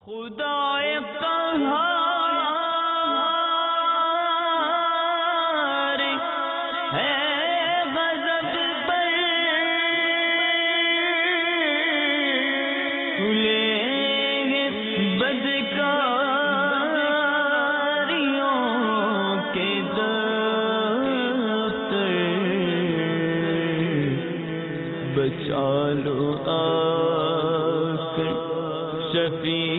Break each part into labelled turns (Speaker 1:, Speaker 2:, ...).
Speaker 1: خدائے قہار ہے غضب پر کھلے بدکاریوں کے دفتر بچا لو آ کر شفیع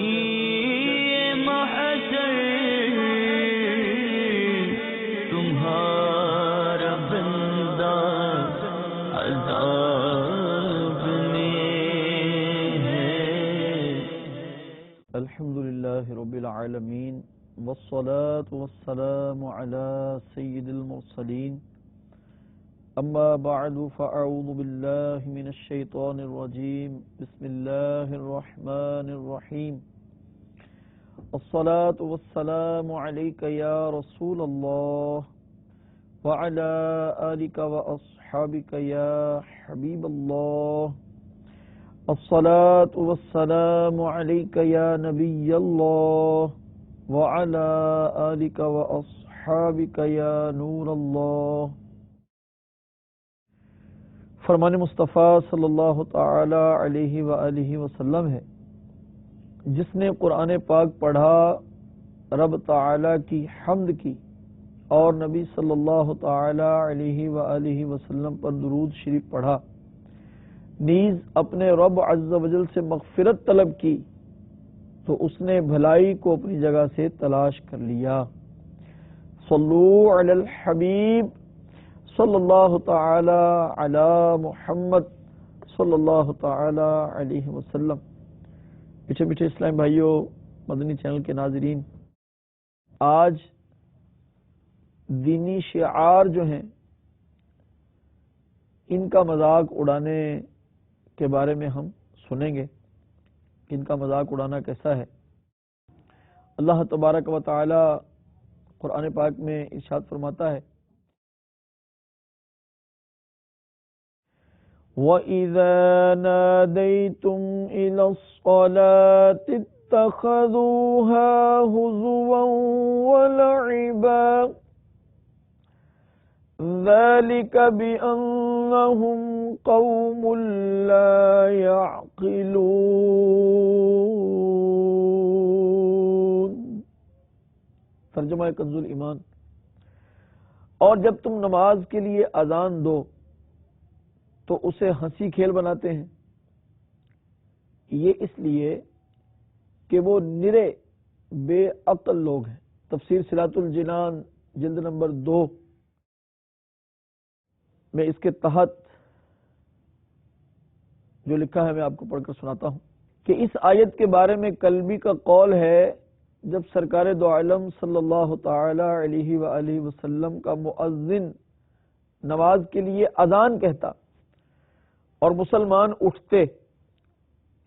Speaker 2: الحمدللہ رب العالمین والصلاة والسلام على سید المرسلین اما بعد فاعوذ باللہ من الشیطان الرجیم بسم اللہ الرحمن الرحیم الصلاة والسلام علیک یا رسول اللہ وعلى آلک واصحابک یا حبیب اللہ الصلاة والسلام علیک یا نبی اللہ وعلى آلک واصحابک یا نور اللہ۔ فرمان مصطفیٰ صلی اللہ تعالی علیہ وآلہ وسلم ہے، جس نے قرآن پاک پڑھا، رب تعالی کی حمد کی اور نبی صلی اللہ تعالی علیہ وآلہ وسلم پر درود شریف پڑھا، نیز اپنے رب عز و جل سے مغفرت طلب کی، تو اس نے بھلائی کو اپنی جگہ سے تلاش کر لیا۔ صلو علی الحبیب صلی اللہ تعالی علی محمد صلی اللہ تعالی علیہ وسلم۔ پیچھے پیچھے اسلام بھائیوں، مدنی چینل کے ناظرین، آج دینی شعار جو ہیں ان کا مذاق اڑانے کے بارے میں ہم سنیں گے، ان کا مذاق اڑانا کیسا ہے۔ اللہ تبارک و تعالی قرآن پاک میں ارشاد فرماتا ہے، وَإِذَا نَادَيْتُمْ إِلَى الصَّلَاةِ اتَّخَذُوهَا هُزُوًا وَلَعِبًا ذَلِكَ بِأَنَّهُمْ قَوْمٌ لَا يَعْقِلُونَ۔ ترجمہ کنز الایمان۔ اور جب تم نماز کے لیے اذان دو تو اسے ہنسی کھیل بناتے ہیں، یہ اس لیے کہ وہ نرے بے عقل لوگ ہیں۔ تفسیر صلاۃ الجنان جلد نمبر 2 میں اس کے تحت جو لکھا ہے میں آپ کو پڑھ کر سناتا ہوں کہ اس آیت کے بارے میں کلبی کا قول ہے، جب سرکار دو عالم صلی اللہ تعالی علیہ وآلہ وسلم کا مؤذن نماز کے لیے اذان کہتا اور مسلمان اٹھتے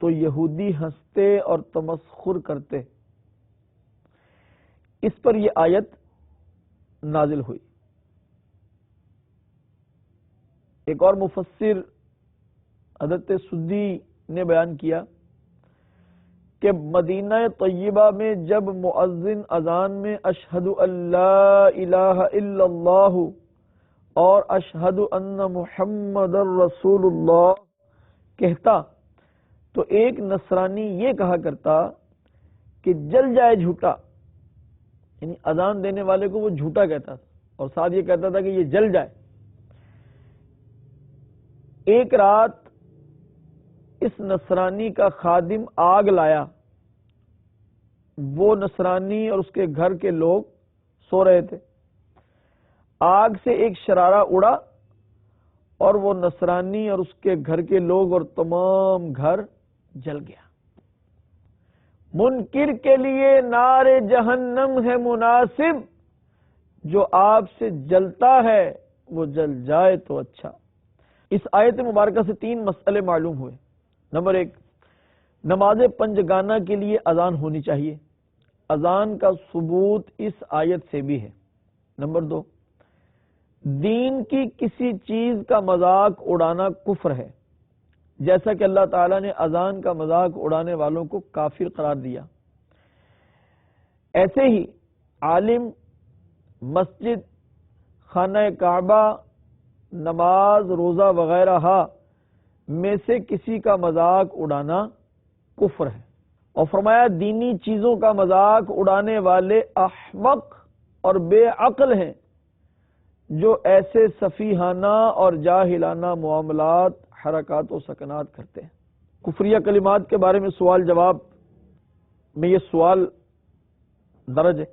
Speaker 2: تو یہودی ہنستے اور تمسخر کرتے۔ اس پر یہ آیت نازل ہوئی۔ ایک اور مفسر حضرت سدی نے بیان کیا کہ مدینہ طیبہ میں جب مؤذن اذان میں اشہد ان لا الہ الا اللہ اور اشہد ان محمد رسول اللہ کہتا تو ایک نصرانی یہ کہا کرتا کہ جل جائے جھوٹا، یعنی اذان دینے والے کو وہ جھوٹا کہتا تھا، اور ساتھ یہ کہتا تھا کہ یہ جل جائے۔ ایک رات اس نصرانی کا خادم آگ لایا، وہ نصرانی اور اس کے گھر کے لوگ سو رہے تھے، آگ سے ایک شرارہ اڑا اور وہ نصرانی اور اس کے گھر کے لوگ اور تمام گھر جل گیا۔ منکر کے لیے نار جہنم ہے مناسب، جو آپ سے جلتا ہے وہ جل جائے تو اچھا۔ اس آیت مبارکہ سے 3 مسئلے معلوم ہوئے۔ نمبر 1، نماز پنجگانہ کے لیے اذان ہونی چاہیے، اذان کا ثبوت اس آیت سے بھی ہے۔ نمبر 2، دین کی کسی چیز کا مذاق اڑانا کفر ہے، جیسا کہ اللہ تعالیٰ نے اذان کا مذاق اڑانے والوں کو کافر قرار دیا۔ ایسے ہی عالم مسجد، خانہ کعبہ، نماز، روزہ وغیرہ میں سے کسی کا مذاق اڑانا کفر ہے۔ اور فرمایا دینی چیزوں کا مذاق اڑانے والے احمق اور بے عقل ہیں جو ایسے سفیہانہ اور جاہلانہ معاملات، حرکات و سکنات کرتے ہیں۔ کفریہ کلمات کے بارے میں سوال جواب میں یہ سوال درج ہے،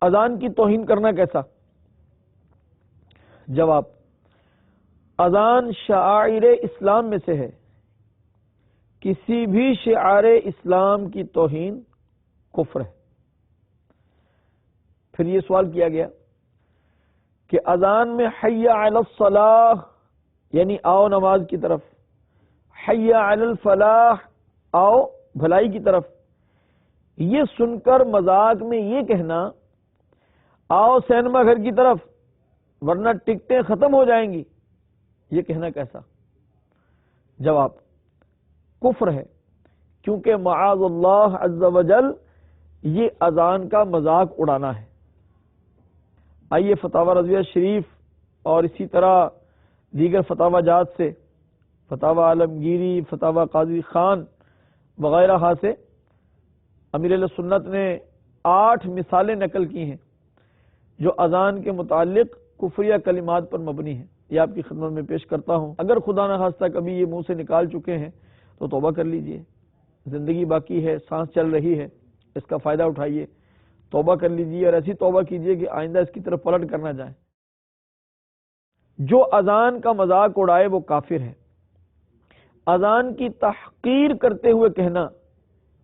Speaker 2: اذان کی توہین کرنا کیسا؟ جواب، اذان شعائر اسلام میں سے ہے، کسی بھی شعار اسلام کی توہین کفر ہے۔ پھر یہ سوال کیا گیا کہ اذان میں حی علی الصلاح یعنی آؤ نماز کی طرف، حی علی الفلاح آؤ بھلائی کی طرف، یہ سن کر مذاق میں یہ کہنا آؤ سینما گھر کی طرف ورنہ ٹکٹیں ختم ہو جائیں گی، یہ کہنا کیسا؟ جواب، کفر ہے، کیونکہ معاذ اللہ عز وجل یہ اذان کا مذاق اڑانا ہے۔ آئیے فتاوی رضویہ شریف اور اسی طرح دیگر فتاوی جات سے، فتاوی عالمگیری، فتاوی قاضی خان وغیرہ سے امیر اہل سنت نے 8 مثالیں نقل کی ہیں جو اذان کے متعلق کفریہ کلمات پر مبنی ہیں۔ یہ آپ کی خدمت میں پیش کرتا ہوں۔ اگر خدا نہ خواستہ کبھی یہ منہ سے نکال چکے ہیں تو توبہ کر لیجئے، زندگی باقی ہے، سانس چل رہی ہے، اس کا فائدہ اٹھائیے، توبہ کر لیجئے اور ایسی توبہ کیجئے کہ آئندہ اس کی طرف پلٹ کرنا جائے۔ جو اذان کا مذاق اڑائے وہ کافر ہے۔ اذان کی تحقیر کرتے ہوئے کہنا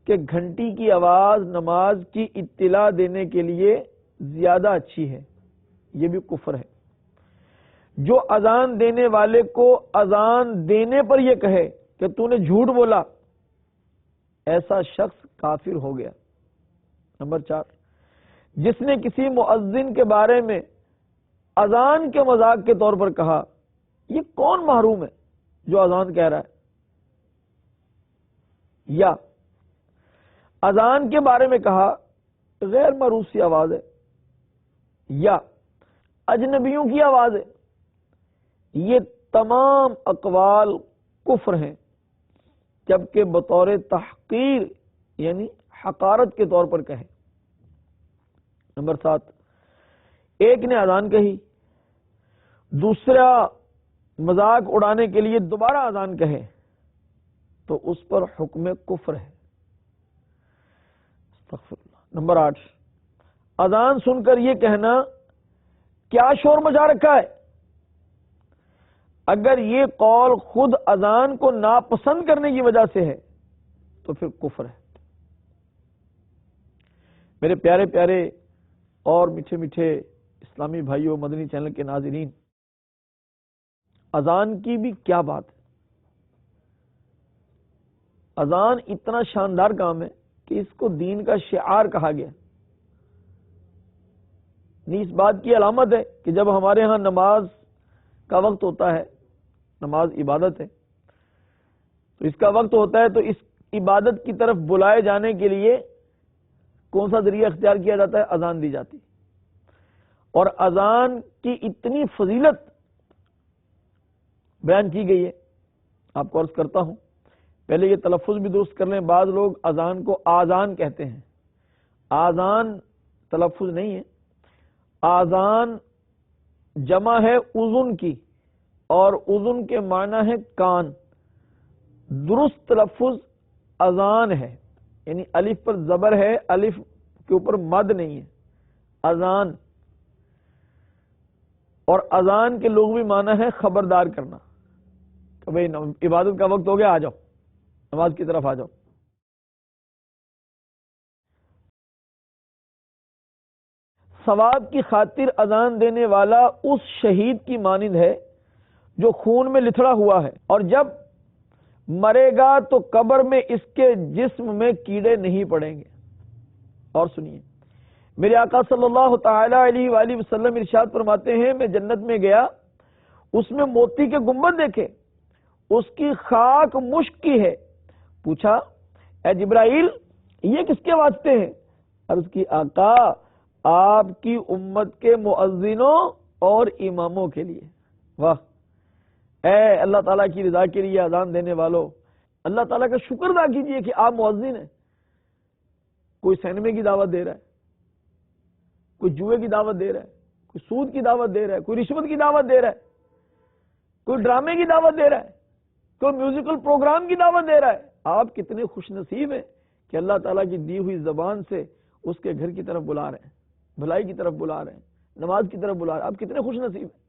Speaker 2: کہ گھنٹی کی آواز نماز کی اطلاع دینے کے لیے زیادہ اچھی ہے، یہ بھی کفر ہے۔ جو اذان دینے والے کو اذان دینے پر یہ کہے کہ تو نے جھوٹ بولا، ایسا شخص کافر ہو گیا۔ نمبر 4، جس نے کسی مؤذن کے بارے میں اذان کے مذاق کے طور پر کہا، یہ کون محروم ہے جو اذان کہہ رہا ہے، یا اذان کے بارے میں کہا غیر معروف سی آواز ہے، یا اجنبیوں کی آواز ہے، یہ تمام اقوال کفر ہیں، جبکہ بطور تحقیر یعنی حقارت کے طور پر کہے۔ نمبر 7، ایک نے اذان کہی، دوسرا مذاق اڑانے کے لیے دوبارہ اذان کہے تو اس پر حکم کفر ہے۔ استغفر اللہ۔ نمبر 8، اذان سن کر یہ کہنا کیا شور مچا رکھا ہے، اگر یہ قول خود اذان کو ناپسند کرنے کی وجہ سے ہے تو پھر کفر ہے۔ میرے پیارے پیارے اور میٹھے میٹھے اسلامی بھائیوں، مدنی چینل کے ناظرین، اذان کی بھی کیا بات ہے۔ اذان اتنا شاندار کام ہے کہ اس کو دین کا شعار کہا گیا۔ اس بات کی علامت ہے کہ جب ہمارے ہاں نماز کا وقت ہوتا ہے، نماز عبادت ہے، تو اس کا وقت ہوتا ہے تو اس عبادت کی طرف بلائے جانے کے لیے کون سا ذریعہ اختیار کیا جاتا ہے؟ اذان دی جاتی۔ اور اذان کی اتنی فضیلت بیان کی گئی ہے، آپ کو عرض کرتا ہوں، پہلے یہ تلفظ بھی درست کر لیں، بعض لوگ اذان کو آذان کہتے ہیں، آذان تلفظ نہیں ہے، آذان جمع ہے اذن کی، اور اذن کے معنی ہے کان، درست تلفظ اذان ہے، یعنی الف پر زبر ہے، الف کے اوپر مد نہیں ہے، اذان۔ اور اذان کے لغوی معنی ہے خبردار کرنا کہ بھئی عبادت کا وقت ہو گیا، آ جاؤ، نماز کی طرف آ جاؤ۔ ثواب کی خاطر اذان دینے والا اس شہید کی مانند ہے جو خون میں لتھڑا ہوا ہے، اور جب مرے گا تو قبر میں اس کے جسم میں کیڑے نہیں پڑیں گے۔ اور سنیے، میرے آقا صلی اللہ تعالی علیہ وآلہ وسلم ارشاد فرماتے ہیں، میں جنت میں گیا، اس میں موتی کے گنبد دیکھے، اس کی خاک مشک کی ہے۔ پوچھا، اے جبرائیل، یہ کس کے واسطے ہیں؟ عرض کی آقا آپ کی امت کے مؤذنوں اور اماموں کے لیے. واہ، اے اللہ تعالیٰ کی رضا کے لیے اذان دینے والوں، اللہ تعالیٰ کا شکر ادا کیجئے کہ آپ مؤذن ہیں. کوئی سینمے کی دعوت دے رہا ہے، کوئی جوئے کی دعوت دے رہا ہے، کوئی سود کی دعوت دے رہا ہے، کوئی رشوت کی دعوت دے رہا ہے، کوئی ڈرامے کی دعوت دے رہا ہے، کوئی میوزیکل پروگرام کی دعوت دے رہا ہے. آپ کتنے خوش نصیب ہیں کہ اللہ تعالیٰ کی دی ہوئی زبان سے اس کے گھر کی طرف بلا رہے ہیں، بھلائی کی طرف بلا رہے ہیں، نماز کی طرف بلا رہے ہیں. آپ کتنے خوش نصیب ہیں.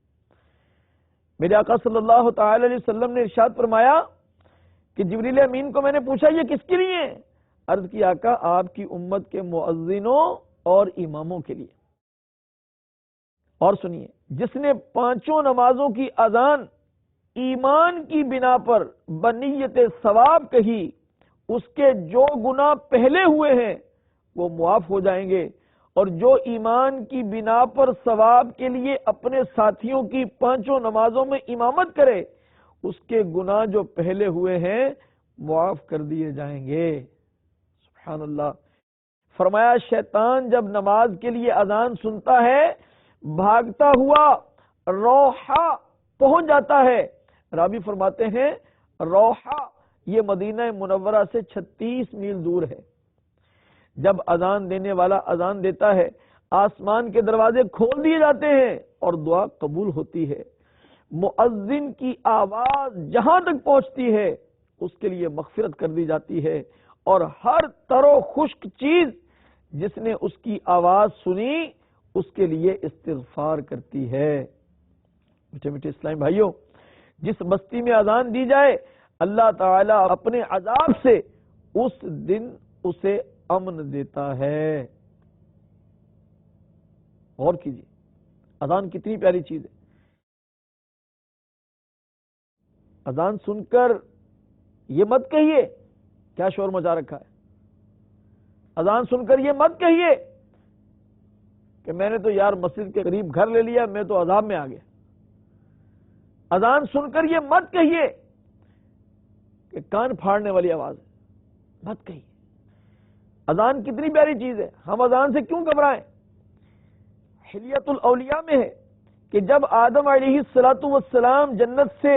Speaker 2: میرے آقا صلی اللہ تعالی علیہ وسلم نے ارشاد فرمایا کہ جبریل امین کو میں نے پوچھا یہ کس کے لیے؟ عرض کی آقا آپ کی امت کے مؤذنوں اور اماموں کے لیے. اور سنیے، جس نے 5 نمازوں کی اذان ایمان کی بنا پر بنیت ثواب کہی، اس کے جو گناہ پہلے ہوئے ہیں وہ معاف ہو جائیں گے، اور جو ایمان کی بنا پر ثواب کے لیے اپنے ساتھیوں کی 5 نمازوں میں امامت کرے، اس کے گناہ جو پہلے ہوئے ہیں معاف کر دیے جائیں گے. سبحان اللہ. فرمایا شیطان جب نماز کے لیے اذان سنتا ہے بھاگتا ہوا روحہ پہنچ جاتا ہے. راوی فرماتے ہیں روحہ یہ مدینہ منورہ سے 36 میل دور ہے. جب اذان دینے والا اذان دیتا ہے آسمان کے دروازے کھول دیے جاتے ہیں اور دعا قبول ہوتی ہے. مؤذن کی آواز جہاں تک پہنچتی ہے اس کے لیے مغفرت کر دی جاتی ہے، اور ہر تر و خشک چیز جس نے اس کی آواز سنی اس کے لیے استغفار کرتی ہے. میٹھے میٹھے اسلامی بھائیوں، جس بستی میں اذان دی جائے اللہ تعالی اپنے عذاب سے اس دن اسے امن دیتا ہے. غور کیجیے، اذان کتنی پیاری چیز ہے. اذان سن کر یہ مت کہیے کیا شور مچا رکھا ہے. اذان سن کر یہ مت کہیے کہ میں نے تو یار مسجد کے قریب گھر لے لیا، میں تو عذاب میں آ گیا. اذان سن کر یہ مت کہیے کہ کان پھاڑنے والی آواز ہے، مت کہیے. اذان کتنی پیاری چیز ہے، ہم اذان سے کیوں گھبرائیں. حلیت الاولیاء میں ہے کہ جب آدم علیہ الصلوۃ والسلام جنت سے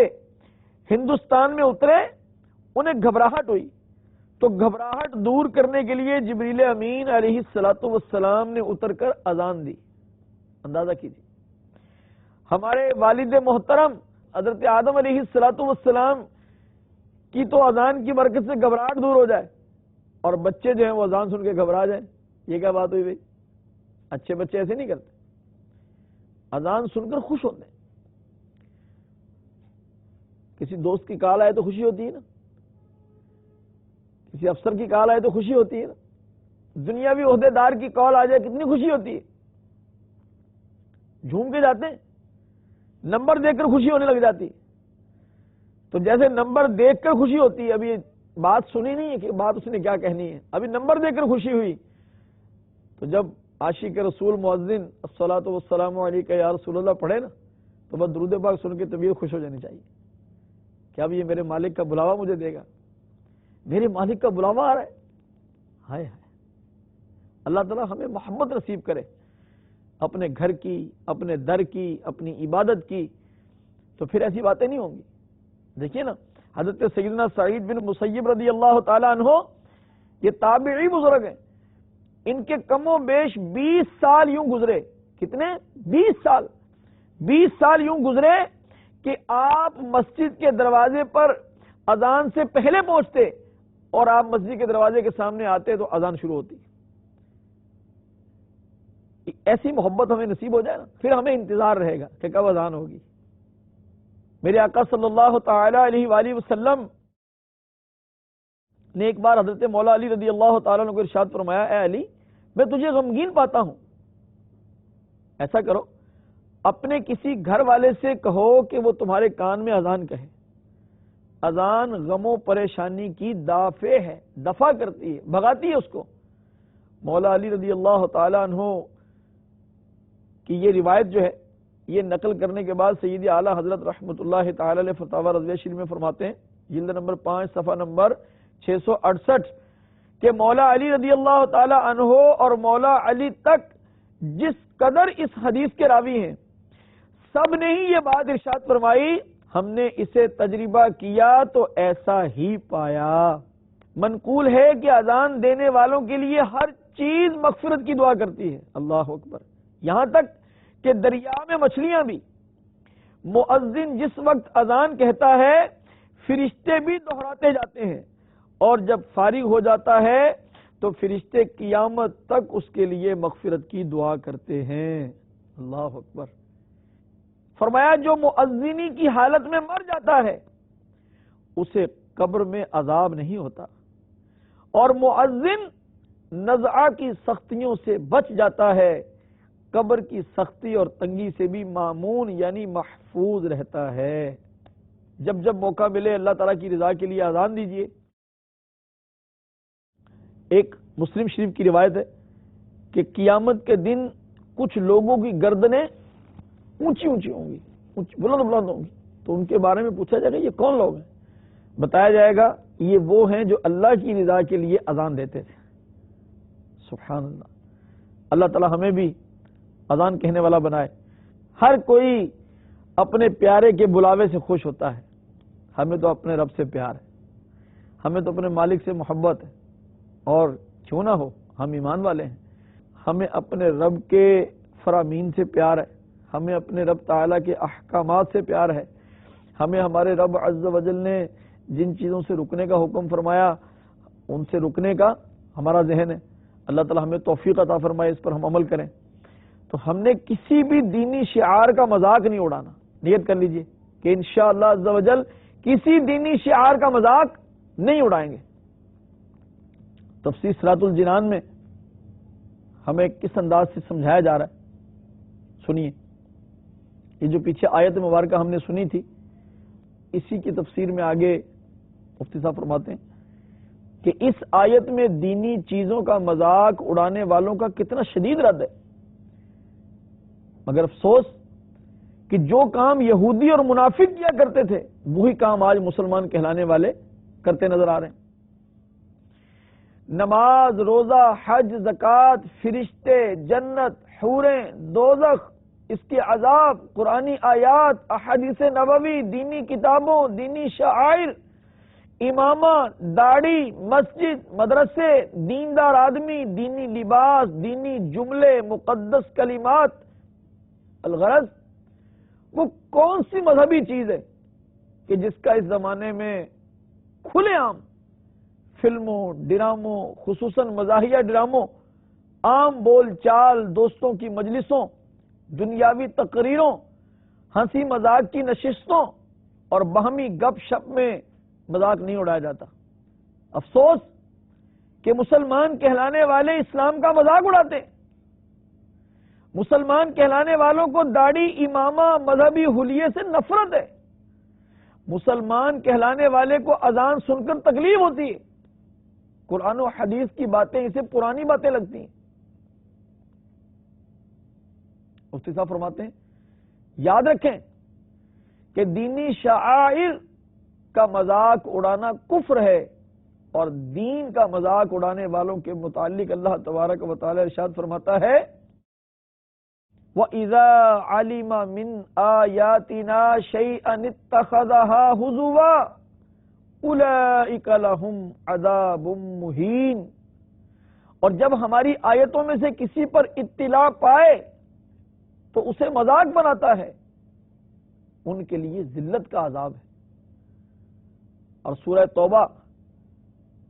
Speaker 2: ہندوستان میں اترے انہیں گھبراہٹ ہوئی، تو گھبراہٹ دور کرنے کے لیے جبریل امین علیہ الصلوۃ والسلام نے اتر کر اذان دی. اندازہ کیجیے، ہمارے والد محترم حضرت آدم علیہ الصلوۃ والسلام کی تو اذان کی برکت سے گھبراہٹ دور ہو جائے، اور بچے جو ہیں وہ اذان سن کے گھبرا جائیں. یہ کیا بات ہوئی بھائی؟ اچھے بچے ایسے نہیں کرتے، اذان سن کر خوش ہوتے ہیں. کسی دوست کی کال آئے تو خوشی ہوتی ہے نا، کسی افسر کی کال آئے تو خوشی ہوتی ہے نا، دنیاوی عہدے دار کی کال آ جائے کتنی خوشی ہوتی ہے. جھوم کے جاتے ہیں، نمبر دیکھ کر خوشی ہونے لگ جاتی. تو جیسے نمبر دیکھ کر خوشی ہوتی ہے، ابھی بات سنی نہیں ہے کہ بات اس نے کیا کہنی ہے، ابھی نمبر دیکھ کر خوشی ہوئی، تو جب عاشق رسول مؤذن الصلاۃ والسلام علیک یا رسول اللہ پڑھے نا تو بس درود پاک سن کے طبیعت خوش ہو جانی چاہیے کہ اب یہ میرے مالک کا بلاوا مجھے دے گا، میرے مالک کا بلاوا آ رہا ہے. ہائے ہائے، اللہ تعالیٰ ہمیں محبت نصیب کرے اپنے گھر کی، اپنے در کی، اپنی عبادت کی، تو پھر ایسی باتیں نہیں ہوں گی. دیکھیے نا حضرت سیدنا سعید بن مسیب رضی اللہ تعالی عنہ یہ تابعی بزرگ ہیں، ان کے کم و بیش 20 سال یوں گزرے. کتنے؟ 20 سال یوں گزرے کہ آپ مسجد کے دروازے پر اذان سے پہلے پہنچتے اور آپ مسجد کے دروازے کے سامنے آتے تو اذان شروع ہوتی. ایسی محبت ہمیں نصیب ہو جائے نا پھر ہمیں انتظار رہے گا کہ کب اذان ہوگی. میرے آقا صلی اللہ تعالی علیہ وآلہ وسلم نے ایک بار حضرت مولا علی رضی اللہ تعالیٰ عنہ کو ارشاد فرمایا، اے علی میں تجھے غمگین پاتا ہوں، ایسا کرو اپنے کسی گھر والے سے کہو کہ وہ تمہارے کان میں اذان کہے. اذان غم و پریشانی کی دافع ہے، دفع کرتی ہے، بھگاتی ہے اس کو. مولا علی رضی اللہ تعالیٰ عنہ کی یہ روایت جو ہے یہ نقل کرنے کے بعد سیدی اعلیٰ حضرت رحمۃ اللہ تعالی علیہ فتاوی رضویہ شریف میں فرماتے ہیں، جلد نمبر 5 صفحہ نمبر 668، کہ مولا علی رضی اللہ تعالی عنہ اور مولا علی تک جس قدر اس حدیث کے راوی ہیں، سب نے ہی یہ بات ارشاد فرمائی، ہم نے اسے تجربہ کیا تو ایسا ہی پایا۔ منقول ہے کہ اذان دینے والوں کے لیے ہر چیز مغفرت کی دعا کرتی ہے، اللہ اکبر، یہاں تک کہ دریا میں مچھلیاں بھی۔ مؤذن جس وقت اذان کہتا ہے فرشتے بھی دہراتے جاتے ہیں، اور جب فارغ ہو جاتا ہے تو فرشتے قیامت تک اس کے لیے مغفرت کی دعا کرتے ہیں، اللہ اکبر۔ فرمایا جو مؤذنی کی حالت میں مر جاتا ہے اسے قبر میں عذاب نہیں ہوتا، اور مؤذن نزعہ کی سختیوں سے بچ جاتا ہے، قبر کی سختی اور تنگی سے بھی مامون یعنی محفوظ رہتا ہے۔ جب جب موقع ملے اللہ تعالیٰ کی رضا کے لیے اذان دیجیے۔ ایک مسلم شریف کی روایت ہے کہ قیامت کے دن کچھ لوگوں کی گردنیں اونچی اونچی ہوں گی، بلند بلند ہوں گی، تو ان کے بارے میں پوچھا جائے گا یہ کون لوگ ہیں؟ بتایا جائے گا یہ وہ ہیں جو اللہ کی رضا کے لیے اذان دیتے تھے۔ سبحان اللہ، اللہ تعالی ہمیں بھی اذان کہنے والا بنائے۔ ہر کوئی اپنے پیارے کے بلاوے سے خوش ہوتا ہے، ہمیں تو اپنے رب سے پیار ہے، ہمیں تو اپنے مالک سے محبت ہے، اور کیوں نہ ہو ہم ایمان والے ہیں، ہمیں اپنے رب کے فرامین سے پیار ہے، ہمیں اپنے رب تعالیٰ کے احکامات سے پیار ہے، ہمیں ہمارے رب عز و جل نے جن چیزوں سے رکنے کا حکم فرمایا ان سے رکنے کا ہمارا ذہن ہے۔ اللہ تعالی ہمیں توفیق عطا فرمائے اس پر ہم عمل کریں۔ تو ہم نے کسی بھی دینی شعار کا مذاق نہیں اڑانا، نیت کر لیجئے کہ انشاءاللہ عز و جل کسی دینی شعار کا مذاق نہیں اڑائیں گے۔ تفسیر صراط الجنان میں ہمیں کس انداز سے سمجھایا جا رہا ہے سنیے۔ یہ جو پیچھے آیت مبارکہ ہم نے سنی تھی، اسی کی تفسیر میں آگے مفتی صاحب فرماتے ہیں کہ اس آیت میں دینی چیزوں کا مذاق اڑانے والوں کا کتنا شدید رد ہے، مگر افسوس کہ جو کام یہودی اور منافق کیا کرتے تھے وہی کام آج مسلمان کہلانے والے کرتے نظر آ رہے ہیں۔ نماز، روزہ، حج، زکوٰۃ، فرشتے، جنت، حوریں، دوزخ، اس کے عذاب، قرآنی آیات، احادیث نبوی، دینی کتابوں، دینی شعائر، امامہ، داڑھی، مسجد، مدرسے، دیندار آدمی، دینی لباس، دینی جملے، مقدس کلمات، الغرض وہ کون سی مذہبی چیز ہے کہ جس کا اس زمانے میں کھلے عام فلموں، ڈراموں، خصوصاً مزاحیہ ڈراموں، عام بول چال، دوستوں کی مجلسوں، دنیاوی تقریروں، ہنسی مذاق کی نشستوں اور باہمی گپ شپ میں مذاق نہیں اڑایا جاتا۔ افسوس کہ مسلمان کہلانے والے اسلام کا مذاق اڑاتے ہیں۔ مسلمان کہلانے والوں کو داڑھی، امامہ، مذہبی حلیے سے نفرت ہے۔ مسلمان کہلانے والے کو اذان سن کر تکلیف ہوتی ہے، قرآن و حدیث کی باتیں اسے پرانی باتیں لگتی ہیں۔ مفتی صاحب فرماتے ہیں یاد رکھیں کہ دینی شعائر کا مذاق اڑانا کفر ہے، اور دین کا مذاق اڑانے والوں کے متعلق اللہ تبارک و تعالی ارشاد فرماتا ہے وَإِذَا عَلِمَ مِنْ آيَاتِنَا شَيْئًا اتَّخَذَهَا هُزُوًا أُولَئِكَ لَهُمْ عَذَابٌ مُهِينٌ، اور جب ہماری آیتوں میں سے کسی پر اطلاع پائے تو اسے مذاق بناتا ہے، ان کے لیے ذلت کا عذاب ہے۔ اور سورہ توبہ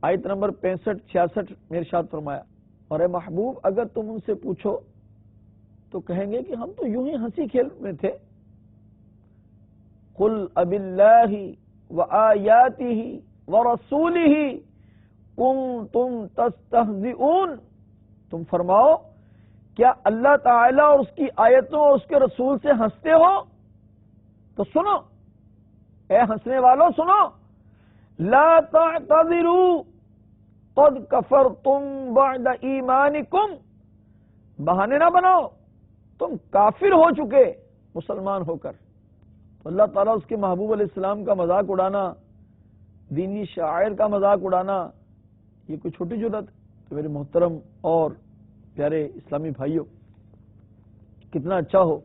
Speaker 2: آیت نمبر 65-66 میں ارشاد فرمایا اور اے محبوب اگر تم ان سے پوچھو تو کہیں گے کہ ہم تو یوں ہی ہنسی کھیل میں تھے۔ قُلْ أَبِاللَّهِ وَآيَاتِهِ وَرَسُولِهِ كُنْتُمْ تَسْتَهْزِئُونَ، تم فرماؤ کیا اللہ تعالیٰ اور اس کی آیتوں اور اس کے رسول سے ہنستے ہو؟ تو سنو اے ہنسنے والوں سنو، لا تعتذروا قد کفرتم بعد ایمانکم، بہانے نہ بناؤ، تم کافر ہو چکے مسلمان ہو کر۔ تو اللہ تعالیٰ اس کے محبوب علیہ السلام کا مذاق اڑانا، دینی شاعر کا مذاق اڑانا، یہ کوئی چھوٹی جرات ہے؟ تو میرے محترم اور پیارے اسلامی بھائیوں، کتنا اچھا ہو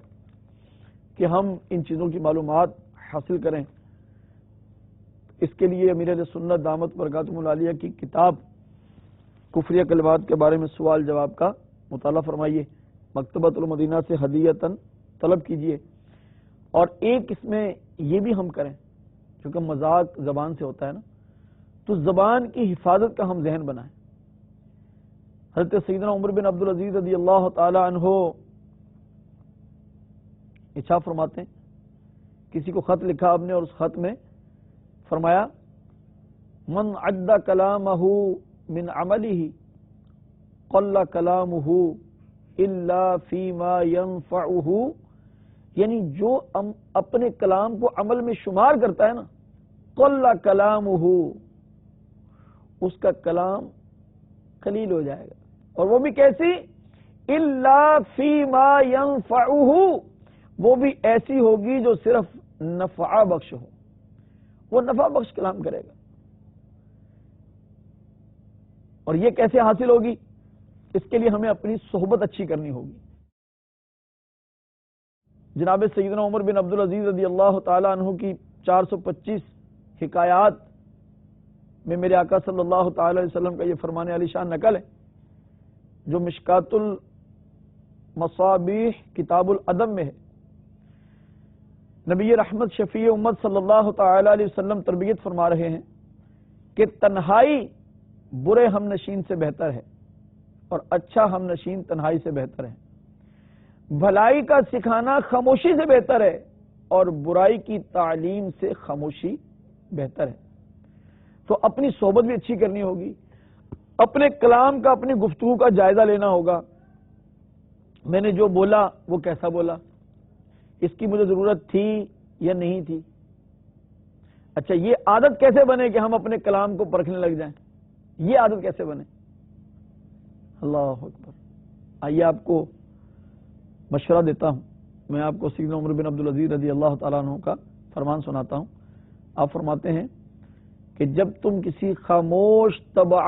Speaker 2: کہ ہم ان چیزوں کی معلومات حاصل کریں۔ اس کے لیے امیر اہل سنت دامت برکاتہم العالیہ کی کتاب کفریہ کلمات کے بارے میں سوال جواب کا مطالعہ فرمائیے، مکتبۃ المدینہ سے ہدیۃً طلب کیجئے، اور ایک اس میں یہ بھی ہم کریں، چونکہ مذاق زبان سے ہوتا ہے نا، تو زبان کی حفاظت کا ہم ذہن بنائیں۔ حضرت سیدنا عمر بن عبدالعزیز رضی اللہ تعالی عنہ ارشاد فرماتے ہیں، کسی کو خط لکھا آپ نے اور اس خط میں فرمایا من عد کلامہ من عملہ قل کلامہ الا فیما ینفعہ، یعنی جو اپنے کلام کو عمل میں شمار کرتا ہے نا، قل کلامہ، اس کا کلام قلیل ہو جائے گا، اور وہ بھی کیسی؟ الا فیما ینفعہ، وہ بھی ایسی ہوگی جو صرف نفع بخش ہو، وہ نفع بخش کلام کرے گا۔ اور یہ کیسے حاصل ہوگی؟ اس کے لیے ہمیں اپنی صحبت اچھی کرنی ہوگی۔ جناب سیدنا عمر بن عبدالعزیز رضی اللہ تعالی عنہ کی 425 حکایات میں میرے آقا صلی اللہ تعالی علیہ وسلم کا یہ فرمان علی شان نقل ہے، جو مشکات المصابیح کتاب الادب میں ہے۔ نبی رحمت شفیع امت صلی اللہ تعالی علیہ وسلم تربیت فرما رہے ہیں کہ تنہائی برے ہم نشین سے بہتر ہے، اور اچھا ہم نشین تنہائی سے بہتر ہے۔ بھلائی کا سکھانا خاموشی سے بہتر ہے، اور برائی کی تعلیم سے خاموشی بہتر ہے۔ تو اپنی صحبت بھی اچھی کرنی ہوگی، اپنے کلام کا، اپنی گفتگو کا جائزہ لینا ہوگا۔ میں نے جو بولا وہ کیسا بولا، اس کی مجھے ضرورت تھی یا نہیں تھی۔ اچھا، یہ عادت کیسے بنے کہ ہم اپنے کلام کو پرکھنے لگ جائیں؟ یہ عادت کیسے بنے؟ اللہ اکبر۔ آئیے آپ کو مشورہ دیتا ہوں، میں آپ کو سیدنا عمر بن عبدالعزیز رضی اللہ تعالیٰ عنہ کا فرمان سناتا ہوں۔ آپ فرماتے ہیں کہ جب تم کسی خاموش طبع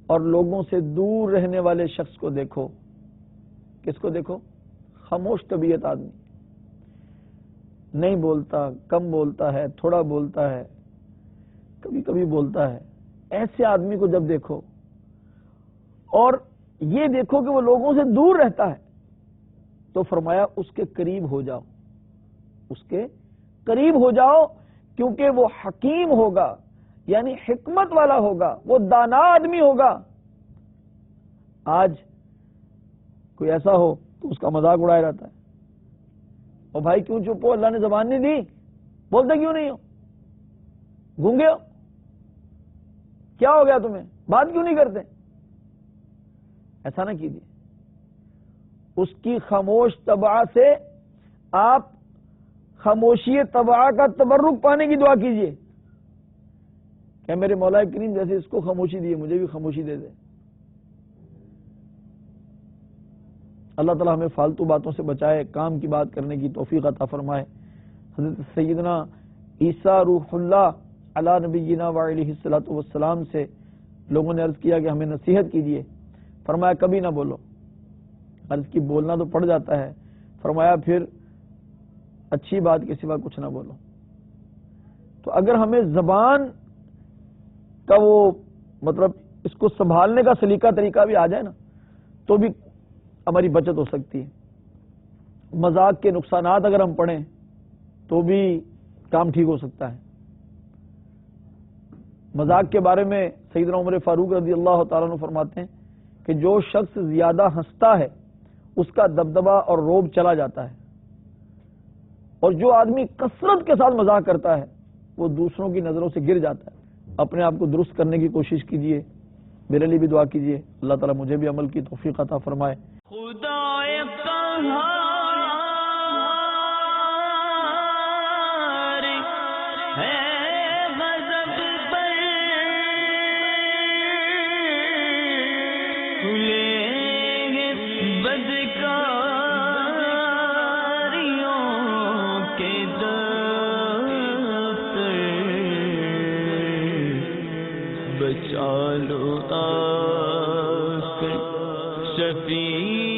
Speaker 2: اور لوگوں سے دور رہنے والے شخص کو دیکھو، کس کو دیکھو؟ خاموش طبیعت آدمی، نہیں بولتا، کم بولتا ہے، تھوڑا بولتا ہے، کبھی کبھی بولتا ہے، ایسے آدمی کو جب دیکھو اور یہ دیکھو کہ وہ لوگوں سے دور رہتا ہے، تو فرمایا اس کے قریب ہو جاؤ، اس کے قریب ہو جاؤ، کیونکہ وہ حکیم ہوگا، یعنی حکمت والا ہوگا، وہ دانا آدمی ہوگا۔ آج کوئی ایسا ہو تو اس کا مذاق اڑایا جاتا ہے، اور بھائی کیوں چپ ہو؟ اللہ نے زبان نہیں دی، بولتے کیوں نہیں ہو؟ گونگے ہو؟ کیا ہو گیا تمہیں؟ بات کیوں نہیں کرتے؟ ایسا نہ کیجیے۔ اس کی خاموش طبع سے آپ خاموشی طبع کا تبرک پانے کی دعا کیجیے کہ میرے مولا کریم جیسے اس کو خاموشی دی، مجھے بھی خاموشی دے دے۔ اللہ تعالی ہمیں فالتو باتوں سے بچائے، کام کی بات کرنے کی توفیق عطا فرمائے۔ حضرت سیدنا عیسیٰ روح اللہ علی نبینا وعلیہ الصلوۃ والسلام سے لوگوں نے عرض کیا کہ ہمیں نصیحت کیجیے، فرمایا کبھی نہ بولو۔ عرض کی بولنا تو پڑ جاتا ہے، فرمایا پھر اچھی بات کے سوا کچھ نہ بولو۔ تو اگر ہمیں زبان کا وہ مطلب اس کو سنبھالنے کا سلیقہ طریقہ بھی آ جائے نا، تو بھی ہماری بچت ہو سکتی ہے۔ مذاق کے نقصانات اگر ہم پڑھیں تو بھی کام ٹھیک ہو سکتا ہے۔ مذاق کے بارے میں سیدنا عمر فاروق رضی اللہ تعالیٰ عنہ فرماتے ہیں کہ جو شخص زیادہ ہنستا ہے اس کا دبدبہ اور روب چلا جاتا ہے، اور جو آدمی کثرت کے ساتھ مذاق کرتا ہے وہ دوسروں کی نظروں سے گر جاتا ہے۔ اپنے آپ کو درست کرنے کی کوشش کیجیے، میرے لیے بھی دعا کیجیے، اللہ تعالیٰ مجھے بھی عمل کی توفیق عطا فرمائے۔
Speaker 1: خدائے قہار ہے غضب پر، کھلیں گے بدکاریوں کے دفتر، چالو آ کر شفیع